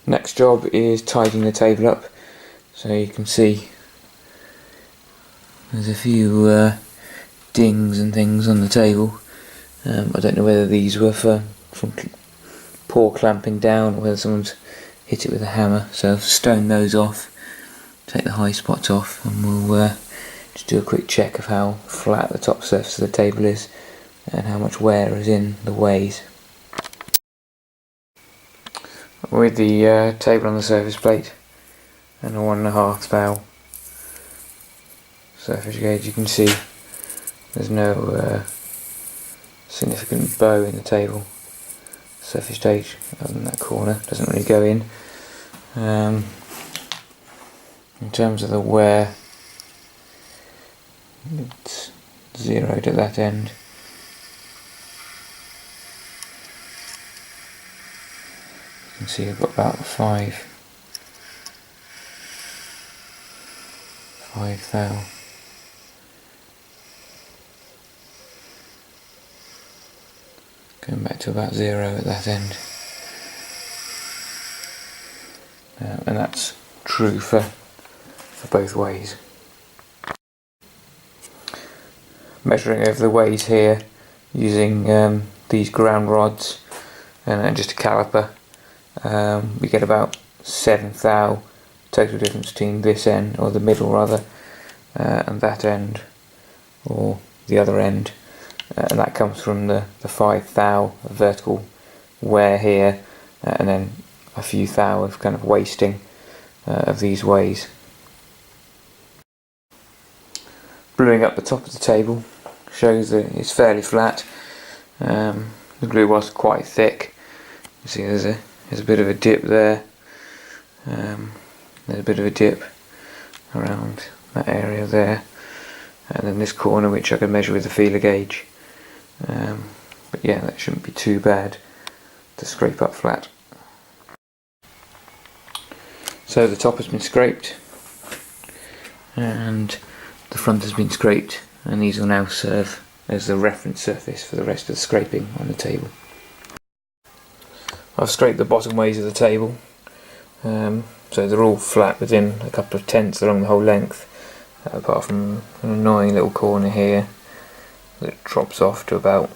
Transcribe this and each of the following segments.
Next job is tidying the table up. So you can see there's a few dings and things on the table. I don't know whether these were from poor clamping down or whether someone's hit it with a hammer, so I've stoned those off, take the high spots off, and we'll just do a quick check of how flat the top surface of the table is and how much wear is in the ways. With the table on the surface plate and a 1.5 thou surface gauge, you can see there's no significant bow in the table. Surface gauge other than that corner doesn't really go in. In terms of the wear, it's zeroed at that end. You can see I've got about 5 thou. Going back to about 0 at that end. And that's true for both ways. Measuring over the ways here using these ground rods and just a caliper, we get about 7 thou total difference between this end, or the middle rather, and that end, or the other end, and that comes from the 5 thou vertical wear here, and then a few thou of kind of wasting of these ways. Bluing up the top of the table shows that it's fairly flat. The glue was quite thick. You see there's a bit of a dip there. There's a bit of a dip around that area there, and then this corner which I can measure with a feeler gauge. But yeah, that shouldn't be too bad to scrape up flat. So the top has been scraped and the front has been scraped, and these will now serve as the reference surface for the rest of the scraping on the table. I've scraped the bottom ways of the table, so they're all flat within a couple of tenths along the whole length, apart from an annoying little corner here that drops off to about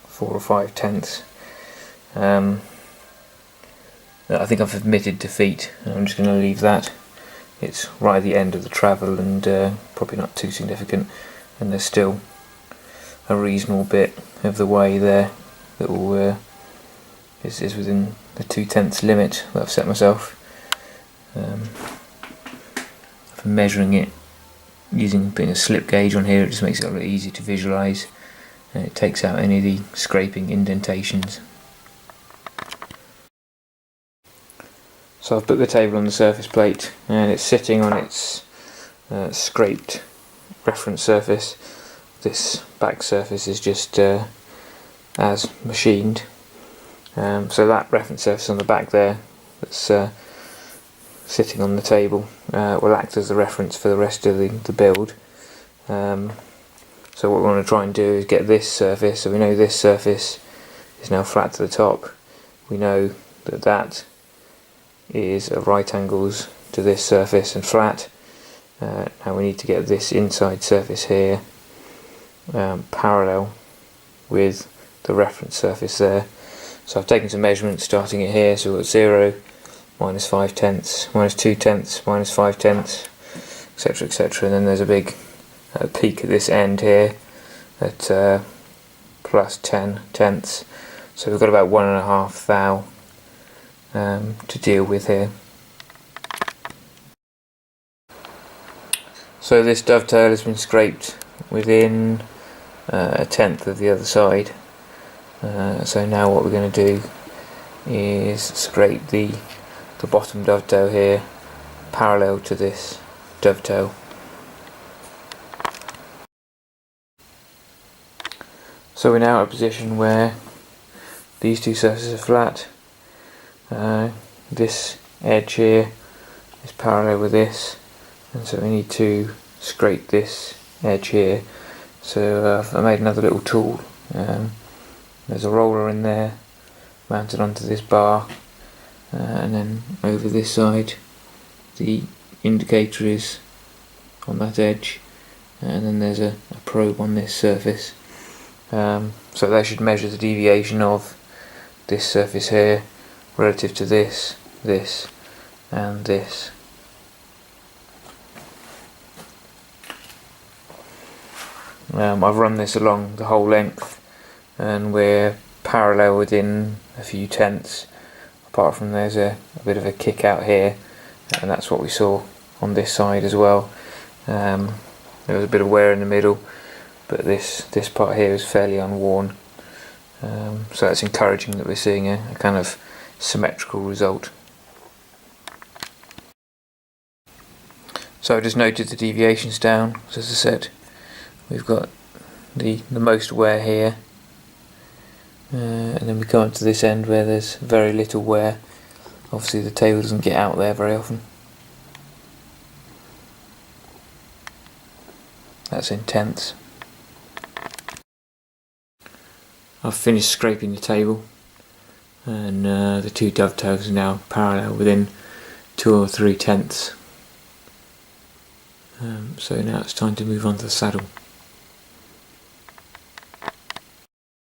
4 or 5 tenths. I think I've admitted defeat, and I'm just going to leave that. It's right at the end of the travel and probably not too significant, and there's still a reasonable bit of the way there that will, is within the 2/10 limit that I've set myself. For measuring it, putting a slip gauge on here, it just makes it a lot easier to visualise, and it takes out any of the scraping indentations. So I've put the table on the surface plate and it's sitting on its scraped reference surface. This back surface is just as machined. So that reference surface on the back there that's sitting on the table will act as the reference for the rest of the build. So what we want to try and do is get this surface, so we know this surface is now flat to the top. We know that that is at right angles to this surface and flat. Now we need to get this inside surface here parallel with the reference surface there. So I've taken some measurements starting it here, so we've got 0, minus 5 tenths, minus 2 tenths, minus 5 tenths, etc, etc, and then there's a big peak at this end here at plus 10 tenths, so we've got about 1.5 thou to deal with here. So this dovetail has been scraped within a tenth of the other side, so now what we're going to do is scrape the bottom dovetail here parallel to this dovetail. So we're now at a position where these two surfaces are flat. This edge here is parallel with this, and so we need to scrape this edge here. So I made another little tool. There's a roller in there mounted onto this bar, and then over this side the indicator is on that edge, and then there's a probe on this surface. So that should measure the deviation of this surface here relative to this, this and this. I've run this along the whole length and we're parallel within a few tenths, apart from there's a bit of a kick out here, and that's what we saw on this side as well. There was a bit of wear in the middle, but this part here is fairly unworn, so that's encouraging that we're seeing a kind of symmetrical result. So I just noted the deviations down. So as I said, we've got the most wear here, and then we come up to this end where there's very little wear. Obviously the table doesn't get out there very often. That's in tenths. I've finished scraping the table, and the two dovetails are now parallel within 2 or 3 tenths. So now it's time to move on to the saddle.